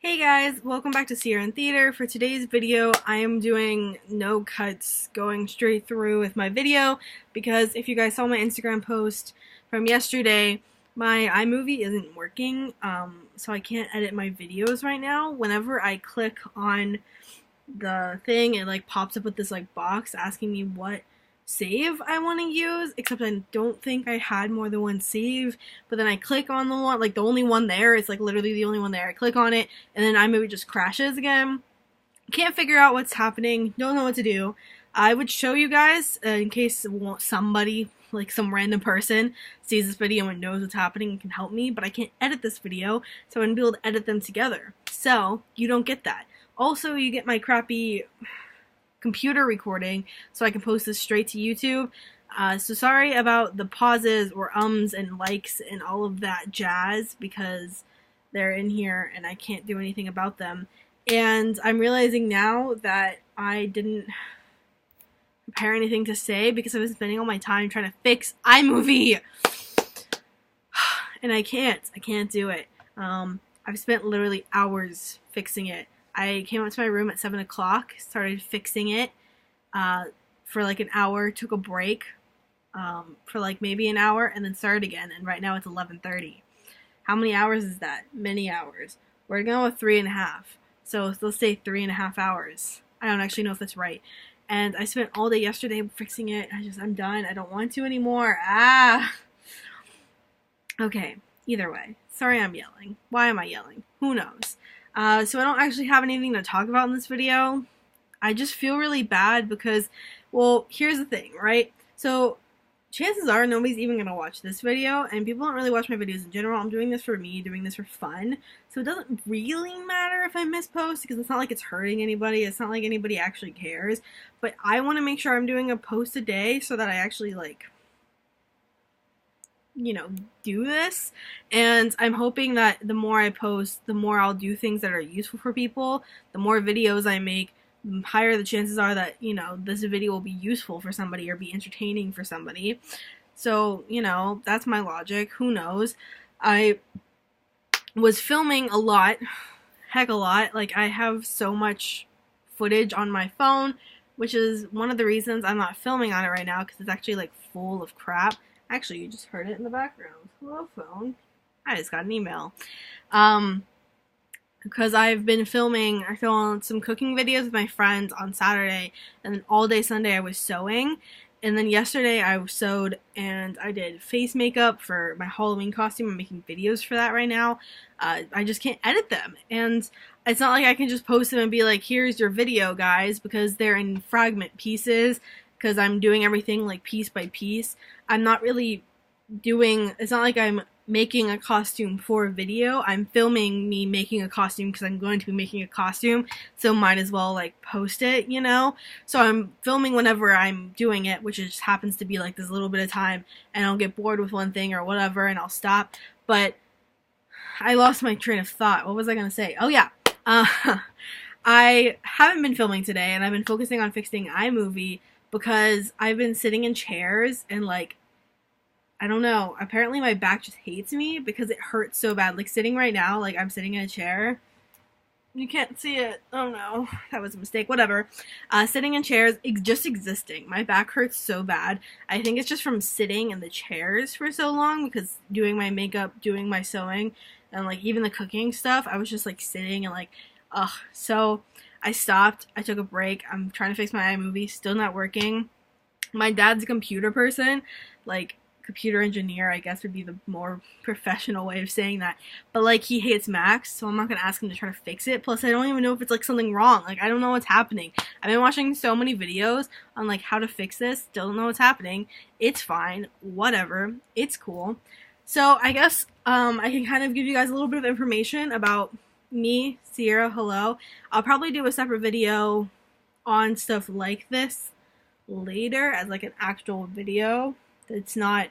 Hey guys, welcome back to Sierra in Theater. For today's video, I am doing no cuts, going straight through with my video, because if you guys saw my Instagram post from yesterday, my iMovie isn't working, so I can't edit my videos right now. Whenever I click on the thing, it like pops up with this like box asking me what save I want to use, except I don't think I had more than one save. But then I click on the one, like the only one there, it's like literally the only one there. I click on it and then iMovie just crashes again. Can't figure out what's happening, don't know what to do. I would show you guys in case somebody, like some random person, sees this video and knows what's happening and can help me, but I can't edit this video, so I wouldn't be able to edit them together. So you don't get that. Also, you get my crappy computer recording, so I can post this straight to YouTube. So sorry about the pauses or ums and likes and all of that jazz, because they're in here and I can't do anything about them. And I'm realizing now that I didn't prepare anything to say because I've been spending all my time trying to fix iMovie. And I can't do it. I've spent literally hours fixing it. I came up to my room at 7 o'clock, started fixing it for like an hour, took a break for like maybe an hour, and then started again, and right now it's 11:30. How many hours is that? Many hours. We're going with 3.5, so let's say 3.5 hours. I don't actually know if that's right. And I spent all day yesterday fixing it. I'm done. I don't want to anymore. Okay, either way. Sorry I'm yelling. Why am I yelling? Who knows? So I don't actually have anything to talk about in this video. I just feel really bad because, well, here's the thing, right? So chances are nobody's even going to watch this video, and people don't really watch my videos in general. I'm doing this for me, doing this for fun. So it doesn't really matter if I mispost, because it's not like it's hurting anybody. It's not like anybody actually cares. But I want to make sure I'm doing a post a day so that I actually, like, you know, do this. And I'm hoping that the more I post, the more I'll do things that are useful for people. The more videos I make, the higher the chances are that, you know, this video will be useful for somebody or be entertaining for somebody. So, you know, that's my logic. Who knows? I was filming a lot, heck a lot. Like, I have so much footage on my phone, which is one of the reasons I'm not filming on it right now, because it's actually like full of crap. Actually, you just heard it in the background. Hello, phone. I just got an email. Because I've been filming, I filmed some cooking videos with my friends on Saturday, and then all day Sunday I was sewing. And then yesterday I sewed and I did face makeup for my Halloween costume. I'm making videos for that right now. I just can't edit them. And it's not like I can just post them and be like, here's your video, guys, because they're in fragment pieces. Because I'm doing everything like piece by piece. I'm not really doing, it's not like I'm making a costume for a video. I'm filming me making a costume because I'm going to be making a costume, so might as well like post it, you know? So I'm filming whenever I'm doing it, which just happens to be like this little bit of time, and I'll get bored with one thing or whatever and I'll stop. But I lost my train of thought. What was I gonna say? Oh yeah. I haven't been filming today, and I've been focusing on fixing iMovie because I've been sitting in chairs and, like, I don't know, apparently my back just hates me because it hurts so bad. Like, sitting right now, like, I'm sitting in a chair. You can't see it. Oh no, that was a mistake. Whatever. Sitting in chairs, just existing. My back hurts so bad. I think it's just from sitting in the chairs for so long, because doing my makeup, doing my sewing, and, like, even the cooking stuff, I was just, like, sitting and, like, ugh. So I stopped. I took a break. I'm trying to fix my iMovie. Still not working. My dad's a computer person. Like, computer engineer, I guess, would be the more professional way of saying that. But, like, he hates Macs, so I'm not going to ask him to try to fix it. Plus, I don't even know if it's, like, something wrong. Like, I don't know what's happening. I've been watching so many videos on, like, how to fix this. Still don't know what's happening. It's fine. Whatever. It's cool. So, I guess, I can kind of give you guys a little bit of information about me, Sierra, hello. I'll probably do a separate video on stuff like this later as like an actual video. It's not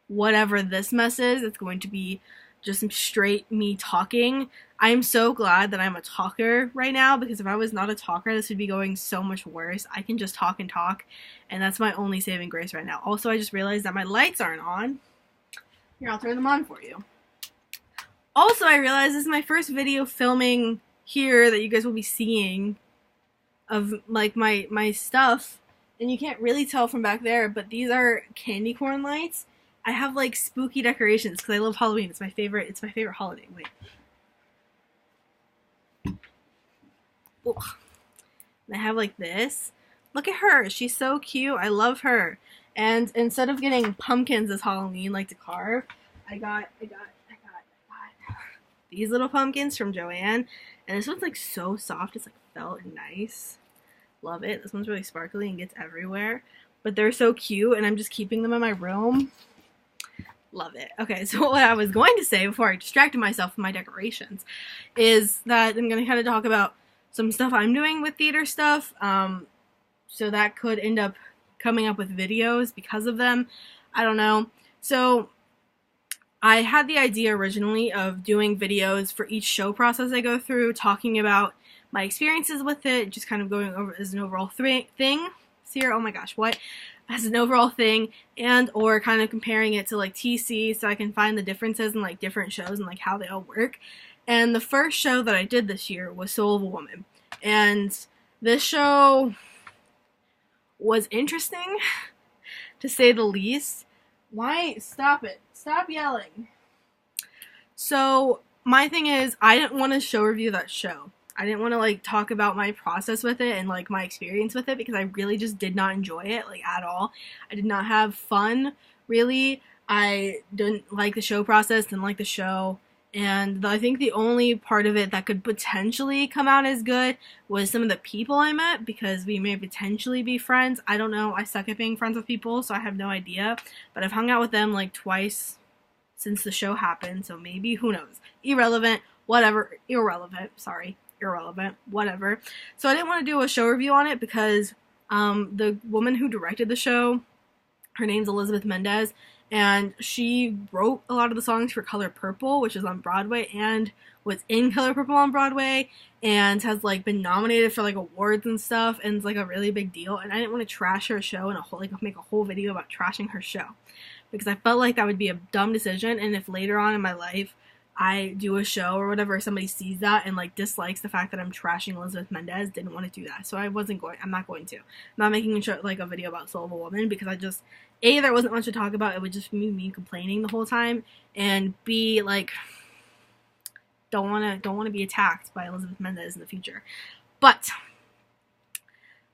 whatever this mess is. It's going to be just straight me talking. I'm so glad that I'm a talker right now, because if I was not a talker, this would be going so much worse. I can just talk and talk, and that's my only saving grace right now. Also, I just realized that my lights aren't on. Here, I'll turn them on for you. Also, I realized this is my first video filming here that you guys will be seeing of like my stuff, and you can't really tell from back there, but these are candy corn lights. I have like spooky decorations because I love Halloween. It's my favorite. It's my favorite holiday. Wait. Ugh. And I have like this. Look at her. She's so cute. I love her. And instead of getting pumpkins this Halloween, like to carve, I got these little pumpkins from Joanne. And this one's like so soft. It's like felt and nice. Love it. This one's really sparkly and gets everywhere. But they're so cute, and I'm just keeping them in my room. Love it. Okay, so what I was going to say before I distracted myself with my decorations is that I'm going to kind of talk about some stuff I'm doing with theater stuff. So that could end up coming up with videos because of them. I don't know. So I had the idea originally of doing videos for each show process I go through, talking about my experiences with it, just kind of going over as an overall thing. Sierra, oh my gosh, what? As an overall thing, and or kind of comparing it to like TC so I can find the differences in like different shows and like how they all work. And the first show that I did this year was Soul of a Woman. And this show was interesting, to say the least. Why? Stop it. Stop yelling. So, my thing is, I didn't want to show review that show. I didn't want to, like, talk about my process with it and, like, my experience with it because I really just did not enjoy it, like, at all. I did not have fun, really. I didn't like the show process, didn't like the show. And I think the only part of it that could potentially come out as good was some of the people I met, because we may potentially be friends. I don't know. I suck at being friends with people, so I have no idea. But I've hung out with them like twice since the show happened, so maybe, who knows. Irrelevant, whatever. Irrelevant, whatever. So I didn't want to do a show review on it because the woman who directed the show, her name's Elizabeth Mendez, and she wrote a lot of the songs for Color Purple, which is on Broadway, and was in Color Purple on Broadway, and has like been nominated for like awards and stuff, and it's like a really big deal. And I didn't want to trash her show and make a whole video about trashing her show, because I felt like that would be a dumb decision. And if later on in my life I do a show or whatever, somebody sees that and like dislikes the fact that I'm trashing Elizabeth Mendez, didn't want to do that. So I'm not going to. I'm not making a video about Soul of a Woman because I just, A, there wasn't much to talk about. It would just be me complaining the whole time, and B, like, don't want to be attacked by Elizabeth Mendez in the future. But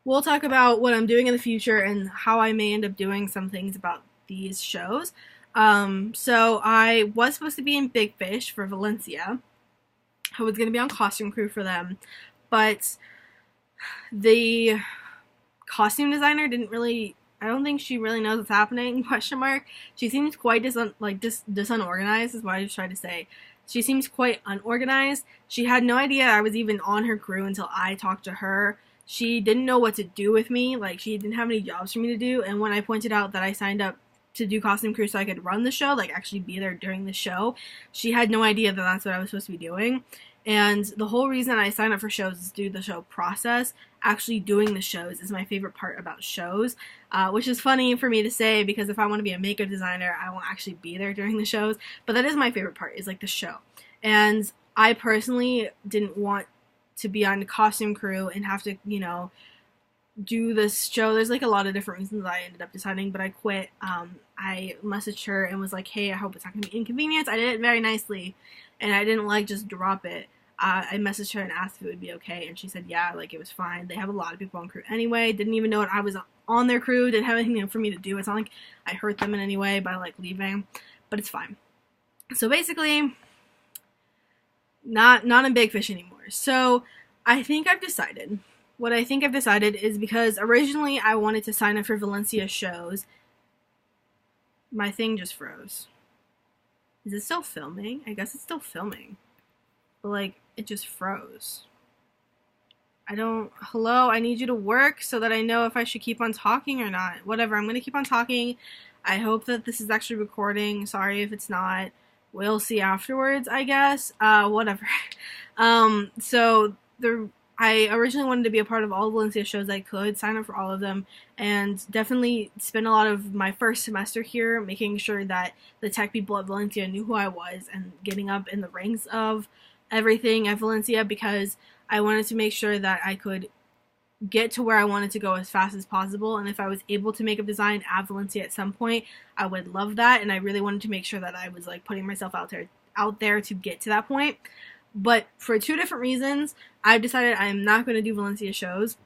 we'll talk about what I'm doing in the future and how I may end up doing some things about these shows. So I was supposed to be in Big Fish for Valencia. I was going to be on costume crew for them, but the costume designer I don't think she really knows what's happening, ? She seems quite disorganized is what I was trying to say. She seems quite unorganized. She had no idea I was even on her crew until I talked to her. She didn't know what to do with me. Like, she didn't have any jobs for me to do, and when I pointed out that I signed up to do costume crew so I could run the show, like actually be there during the show, she had no idea that that's what I was supposed to be doing. And the whole reason I sign up for shows is to do the show process. Actually doing the shows is my favorite part about shows, which is funny for me to say because if I want to be a makeup designer, I won't actually be there during the shows. But that is my favorite part, is like the show. And I personally didn't want to be on costume crew and have to, do this show. There's like a lot of different reasons I ended up deciding, but I quit. I messaged her and was like, hey, I hope it's not going to be inconvenience. I did it very nicely, and I didn't like just drop it. I messaged her and asked if it would be okay, and she said yeah, like it was fine. They have a lot of people on crew anyway. Didn't even know I was on their crew. Didn't have anything for me to do. It's not like I hurt them in any way by like leaving, but it's fine. So basically, not in Big Fish anymore. So I think I've decided. What I think I've decided is, because originally I wanted to sign up for Valencia shows. My thing just froze. Is it still filming? I guess it's still filming. But like, it just froze. Hello, I need you to work so that I know if I should keep on talking or not. Whatever, I'm gonna keep on talking. I hope that this is actually recording. Sorry if it's not. We'll see afterwards, I guess. Whatever. I originally wanted to be a part of all Valencia shows I could, sign up for all of them, and definitely spend a lot of my first semester here making sure that the tech people at Valencia knew who I was and getting up in the ranks of everything at Valencia because I wanted to make sure that I could get to where I wanted to go as fast as possible. And if I was able to make a design at Valencia at some point, I would love that. And I really wanted to make sure that I was like putting myself out there to get to that point. But for two different reasons, I've decided I'm not going to do Valencia shows.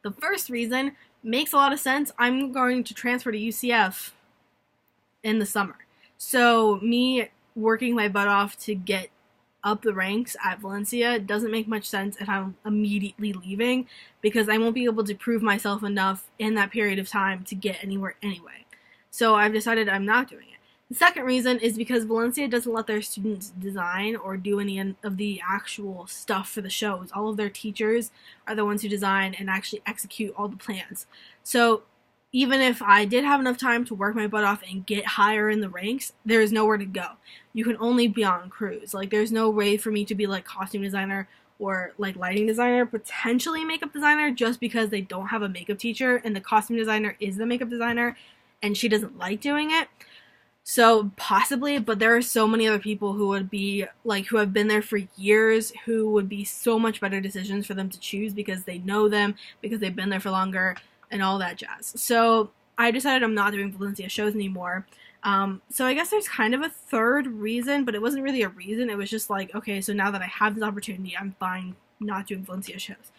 The first reason makes a lot of sense. I'm going to transfer to UCF in the summer. So me working my butt off to get up the ranks at Valencia doesn't make much sense if I'm immediately leaving, because I won't be able to prove myself enough in that period of time to get anywhere anyway. So I've decided I'm not doing it. The second reason is because Valencia doesn't let their students design or do any of the actual stuff for the shows. All of their teachers are the ones who design and actually execute all the plans. So even if I did have enough time to work my butt off and get higher in the ranks, there is nowhere to go. You can only be on crews. Like, there's no way for me to be like costume designer or like lighting designer, potentially makeup designer, just because they don't have a makeup teacher and the costume designer is the makeup designer and she doesn't like doing it. So possibly, but there are so many other people who would be like, who have been there for years, who would be so much better decisions for them to choose because they know them, because they've been there for longer, and all that jazz. So I decided I'm not doing Valencia shows anymore. So I guess there's kind of a third reason, but it wasn't really a reason. It was just like, okay, so now that I have this opportunity, I'm fine not doing Valencia shows.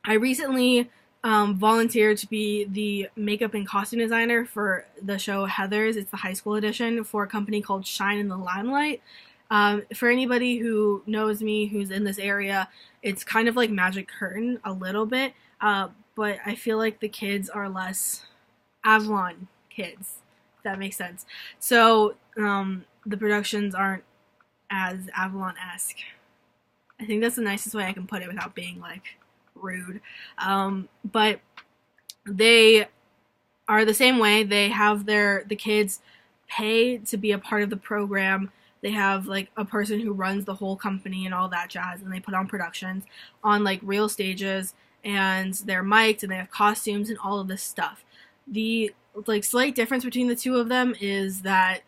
I recently volunteered to be the makeup and costume designer for the show Heathers. It's the high school edition for a company called Shine in the Limelight. For anybody who knows me, who's in this area, it's kind of like Magic Curtain a little bit, but I feel like the kids are less Avalon kids, if that makes sense. So the productions aren't as Avalon-esque. I think that's the nicest way I can put it without being like rude. But they are the same way. They have the kids pay to be a part of the program. They have like a person who runs the whole company and all that jazz, and they put on productions on like real stages, and they're mic'd and they have costumes and all of this stuff. The like slight difference between the two of them is that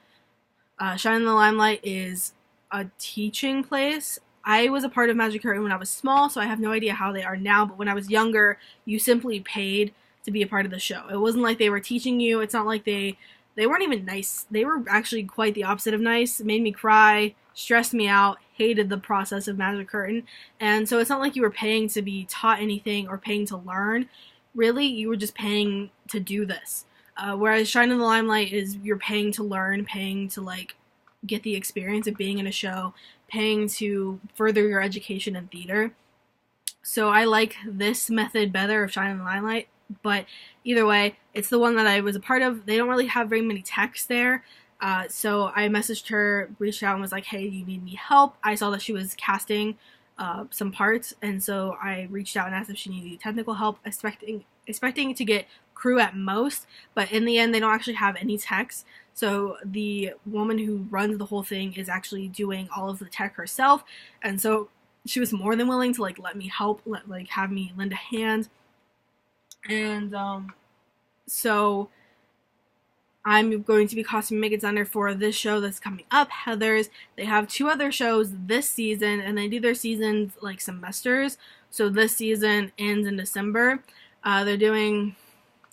Shine in the Limelight is a teaching place. I was a part of Magic Curtain when I was small, so I have no idea how they are now, but when I was younger, you simply paid to be a part of the show. It wasn't like they were teaching you. It's not like they weren't even nice. They were actually quite the opposite of nice. It made me cry, stressed me out, hated the process of Magic Curtain. And so it's not like you were paying to be taught anything or paying to learn. Really, you were just paying to do this. Whereas Shine in the Limelight is you're paying to learn, paying to like get the experience of being in a show, paying to further your education in theater. So I like this method better of Shine in the Limelight, but either way, it's the one that I was a part of. They don't really have very many techs there, so I messaged her, reached out, and was like, hey, do you need any help? I saw that she was casting some parts, and so I reached out and asked if she needed technical help, expecting to get crew at most, but in the end, they don't actually have any techs. So the woman who runs the whole thing is actually doing all of the tech herself, and so she was more than willing to like let me help, have me lend a hand. And so I'm going to be costume makeup designer for this show that's coming up, Heathers. They have 2 other shows this season, and they do their seasons like semesters. So this season ends in December. They're doing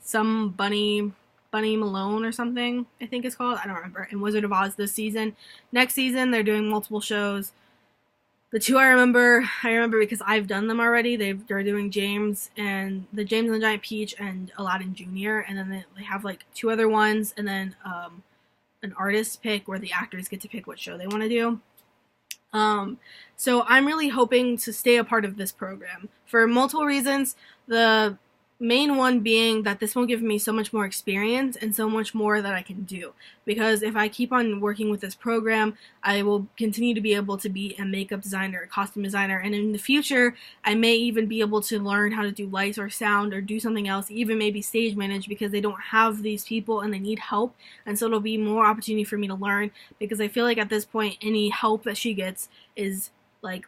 some Bunny Malone or something, I think it's called. I don't remember. And Wizard of Oz this season. Next season, they're doing multiple shows. The 2 I remember because I've done them already. They're doing James and the Giant Peach and Aladdin Jr. And then they have like 2 other ones, and then an artist pick where the actors get to pick what show they want to do. So I'm really hoping to stay a part of this program for multiple reasons. The main one being that this will give me so much more experience and so much more that I can do. Because if I keep on working with this program, I will continue to be able to be a makeup designer, a costume designer, and in the future, I may even be able to learn how to do lights or sound or do something else, even maybe stage manage, because they don't have these people and they need help. And so it'll be more opportunity for me to learn, because I feel like at this point, any help that she gets is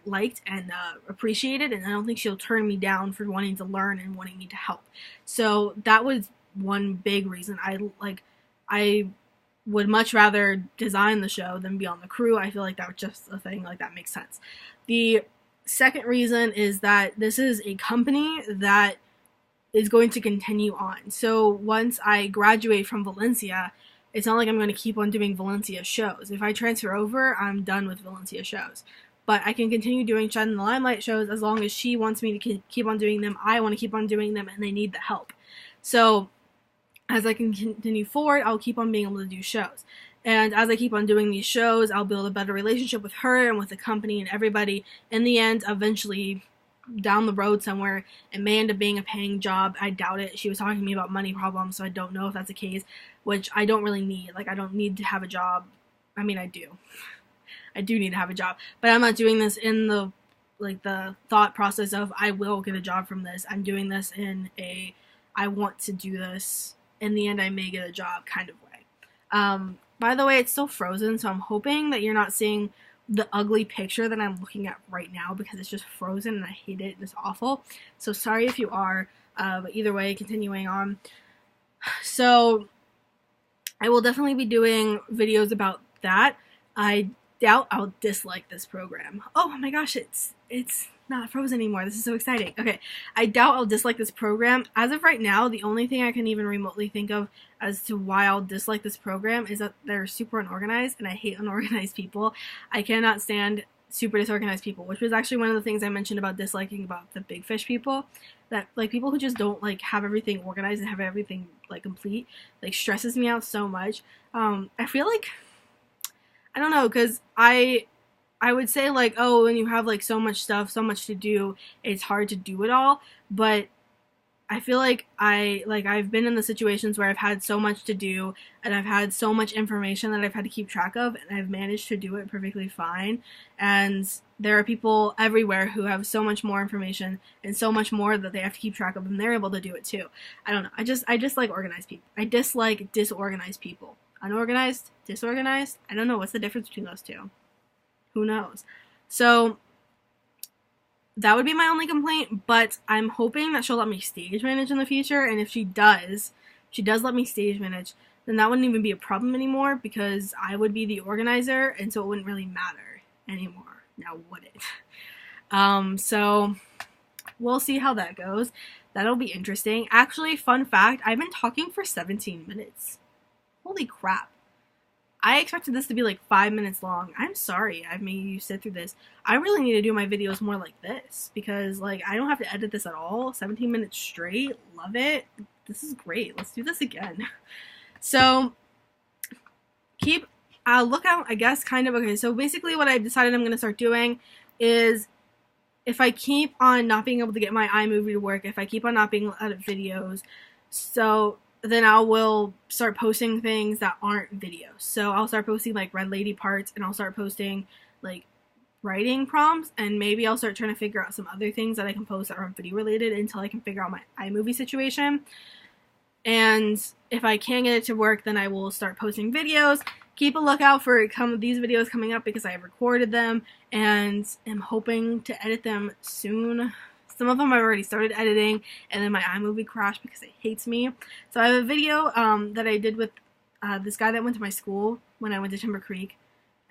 liked and appreciated, and I don't think she'll turn me down for wanting to learn and wanting me to help. So that was one big reason. I would much rather design the show than be on the crew. I feel like that was just a thing, like that makes sense. The second reason is that this is a company that is going to continue on. So once I graduate from Valencia, it's not like I'm going to keep on doing Valencia shows. If I transfer over, I'm done with Valencia shows. But I can continue doing Shed in the Limelight shows as long as she wants me to keep on doing them. I want to keep on doing them, and they need the help. So as I can continue forward, I'll keep on being able to do shows. And as I keep on doing these shows, I'll build a better relationship with her and with the company and everybody. In the end, eventually, down the road somewhere, it may end up being a paying job. I doubt it. She was talking to me about money problems, so I don't know if that's the case, which I don't really need. Like, I don't need to have a job. I mean, I do. I do need to have a job. But I'm not doing this in the, like, the thought process of I will get a job from this. I'm doing this in a I want to do this. In the end, I may get a job kind of way. By the way, it's still frozen, so I'm hoping that you're not seeing the ugly picture that I'm looking at right now because it's just frozen and I hate it. It's awful. So sorry if you are, but either way, continuing on. So I will definitely be doing videos about that. I doubt I'll dislike this program. Oh my gosh, it's not frozen anymore. This is so exciting. Okay, I doubt I'll dislike this program. As of right now, the only thing I can even remotely think of as to why I'll dislike this program is that they're super unorganized, and I hate unorganized people. I cannot stand super disorganized people, which was actually one of the things I mentioned about disliking about the big fish people. That, like, people who just don't, like, have everything organized and have everything, like, complete, like, stresses me out so much. I feel like, I don't know, because I would say, like, oh, when you have, like, so much stuff, so much to do, it's hard to do it all, but I feel like I've been in the situations where I've had so much to do, and I've had so much information that I've had to keep track of, and I've managed to do it perfectly fine, and there are people everywhere who have so much more information, and so much more that they have to keep track of, and they're able to do it too. I don't know, I dislike organized people. I dislike disorganized people. Unorganized, disorganized, I don't know, what's the difference between those two? Who knows? So that would be my only complaint, but I'm hoping that she'll let me stage manage in the future, and if she does let me stage manage, then that wouldn't even be a problem anymore because I would be the organizer, and so it wouldn't really matter anymore. Now would it? So we'll see how that goes. That'll be interesting. Actually, fun fact, I've been talking for 17 minutes. Holy crap. I expected this to be like 5 minutes long. I'm sorry I've made you sit through this. I really need to do my videos more like this because, like, I don't have to edit this at all. 17 minutes straight. Love it. This is great. Let's do this again. So keep a lookout, I guess, kind of. Okay, so basically what I've decided I'm going to start doing is if I keep on not being able to get my iMovie to work, if I keep on not being able to edit videos, so then I will start posting things that aren't videos. So I'll start posting, like, Red Lady parts, and I'll start posting, like, writing prompts, and maybe I'll start trying to figure out some other things that I can post that aren't video related until I can figure out my iMovie situation. And if I can't get it to work, then I will start posting videos. Keep a lookout for these videos coming up because I have recorded them and am hoping to edit them soon. Some of them I've already started editing, and then my iMovie crashed because it hates me. So I have a video that I did with this guy that went to my school when I went to Timber Creek,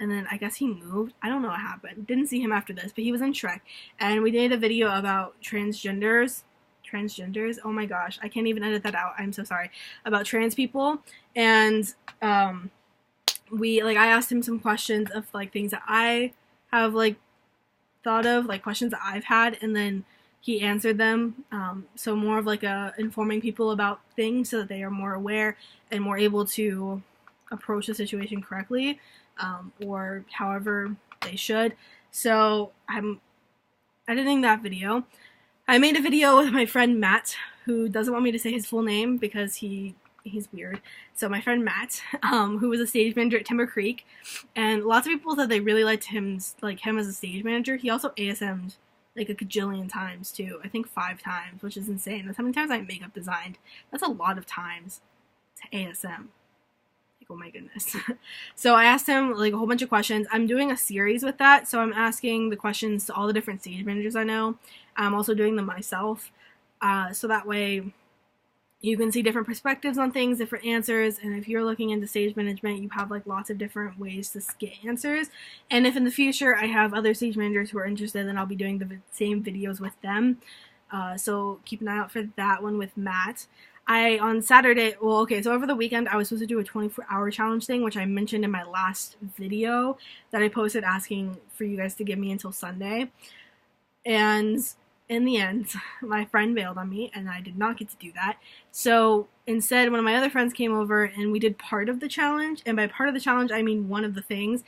and then I guess he moved. I don't know what happened. Didn't see him after this, but he was in Shrek, and we did a video about transgenders. Oh my gosh, I can't even edit that out. I'm so sorry. About trans people, and I asked him some questions of, like, things that I have, like, thought of, like, questions that I've had, and then he answered them, so more of, like, informing people about things so that they are more aware and more able to approach the situation correctly, or however they should. So I'm editing that video. I made a video with my friend Matt, who doesn't want me to say his full name because he's weird. So my friend Matt, who was a stage manager at Timber Creek, and lots of people said they really liked him as a stage manager. He also ASM'd like a gajillion times too. I think 5 times, which is insane. That's how many times I makeup designed. That's a lot of times to ASM. Like, oh my goodness. So I asked him, like, a whole bunch of questions. I'm doing a series with that, so I'm asking the questions to all the different stage managers I know. I'm also doing them myself, so that way You can see different perspectives on things, different answers, and if you're looking into stage management, you have like lots of different ways to get answers. And if in the future I have other stage managers who are interested, then I'll be doing the same videos with them. So keep an eye out for that one with Matt. On Saturday, well, okay, so over the weekend, I was supposed to do a 24-hour challenge thing, which I mentioned in my last video that I posted asking for you guys to give me until Sunday. And in the end, my friend bailed on me, and I did not get to do that. So instead, one of my other friends came over, and we did part of the challenge. And by part of the challenge, I mean one of the things.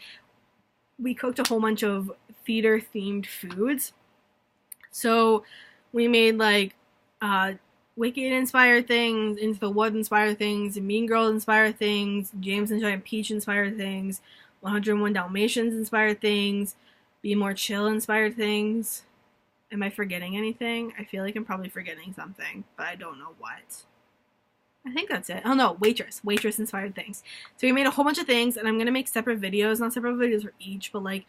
We cooked a whole bunch of theater-themed foods. So we made, like, Wicked-inspired things, Into the Woods-inspired things, Mean Girls-inspired things, James and Giant Peach-inspired things, 101 Dalmatians-inspired things, Be More Chill-inspired things. Am I forgetting anything? I feel like I'm probably forgetting something, but I don't know what. I think that's it. Oh no, Waitress-inspired things. So we made a whole bunch of things, and I'm going to make separate videos, not separate videos for each, but like,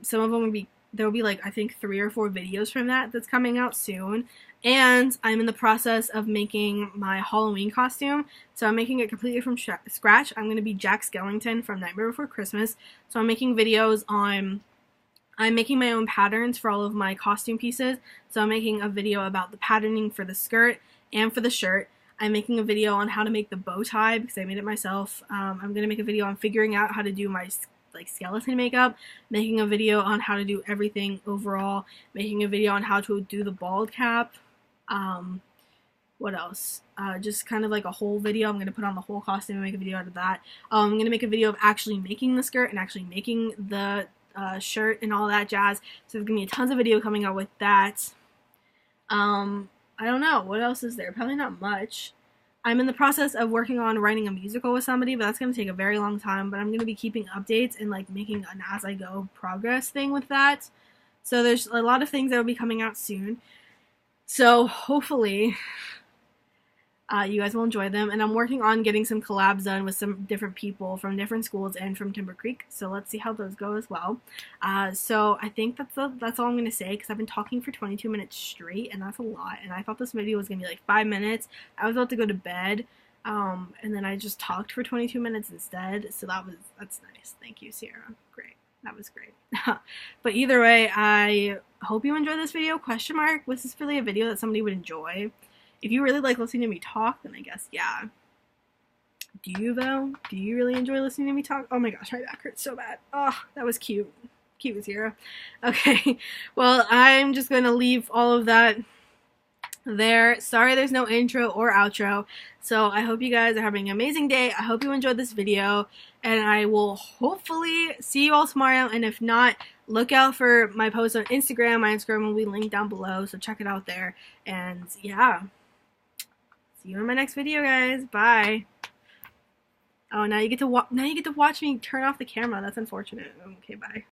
some of them would be, there will be like, I think 3 or 4 videos from that's coming out soon. And I'm in the process of making my Halloween costume. So I'm making it completely from scratch. I'm going to be Jack Skellington from Nightmare Before Christmas. So I'm making videos on, I'm making my own patterns for all of my costume pieces. So I'm making a video about the patterning for the skirt and for the shirt. I'm making a video on how to make the bow tie because I made it myself. I'm going to make a video on figuring out how to do my like skeleton makeup, making a video on how to do everything overall, making a video on how to do the bald cap. What else? Just kind of like a whole video. I'm going to put on the whole costume and make a video out of that. I'm going to make a video of actually making the skirt and actually making the shirt and all that jazz. So there's going to be tons of video coming out with that. I don't know. What else is there? Probably not much. I'm in the process of working on writing a musical with somebody, but that's going to take a very long time. But I'm going to be keeping updates and like making an as-I-go progress thing with that. So there's a lot of things that will be coming out soon. So hopefully you guys will enjoy them. And I'm working on getting some collabs done with some different people from different schools and from Timber Creek. So let's see how those go as well. So I think that's all I'm going to say because I've been talking for 22 minutes straight and that's a lot. And I thought this video was going to be like 5 minutes. I was about to go to bed and then I just talked for 22 minutes instead. So that's nice. Thank you, Sierra. Great. That was great. But either way, I hope you enjoyed this video. Question mark. Was this really a video that somebody would enjoy? If you really like listening to me talk, then I guess, yeah. Do you, though? Do you really enjoy listening to me talk? Oh my gosh, my back hurts so bad. Oh, that was cute. Cute with Zero. Okay, well, I'm just going to leave all of that there. Sorry there's no intro or outro. So I hope you guys are having an amazing day. I hope you enjoyed this video. And I will hopefully see you all tomorrow. And if not, look out for my post on Instagram. My Instagram will be linked down below. So check it out there. And yeah. See you in my next video, guys. Bye. Oh, now you get to watch me turn off the camera. That's unfortunate. Okay, bye.